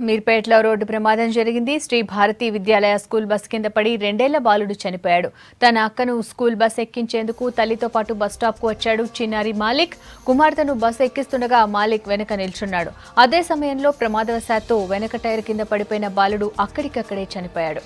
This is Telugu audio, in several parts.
మీర్పేటలో రోడ్డు ప్రమాదం జరిగింది. శ్రీ భారతి విద్యాలయ స్కూల్ బస్ కింద పడి 2 ఏళ్ల బాలుడు చనిపోయాడు. తన అక్కను స్కూల్ బస్ ఎక్కించేందుకు తల్లితో పాటు బస్ స్టాప్ కు వచ్చాడు చిన్నారి మాలిక్. కుమార్తెను బస్ ఎక్కిస్తుండగా మాలిక్ వెనక నిల్చున్నాడు. అదే సమయంలో ప్రమాదవశాత్తు వెనక టైర్ కింద పడిపోయిన బాలుడు అక్కడికక్కడే చనిపోయాడు.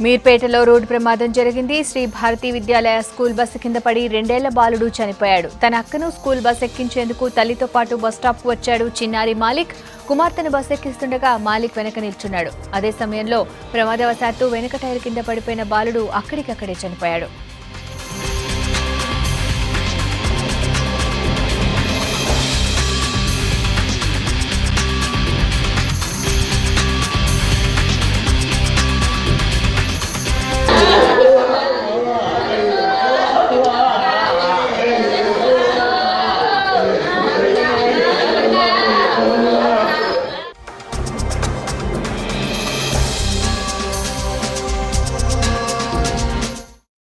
మీర్పేటలో రోడ్డు ప్రమాదం జరిగింది. శ్రీ భారతి విద్యాలయ స్కూల్ బస్సు కింద పడి 2 ఏళ్ల బాలుడు చనిపోయాడు. తన అక్కను స్కూల్ బస్ ఎక్కించేందుకు తల్లితో పాటు బస్ స్టాప్ కు వచ్చాడు చిన్నారి మాలిక్. కుమార్తెను బస్ ఎక్కిస్తుండగా మాలిక్ వెనక నిల్చున్నాడు. అదే సమయంలో ప్రమాదవశాత్తు వెనక టైర్ కింద పడిపోయిన బాలుడు అక్కడికక్కడే చనిపోయాడు.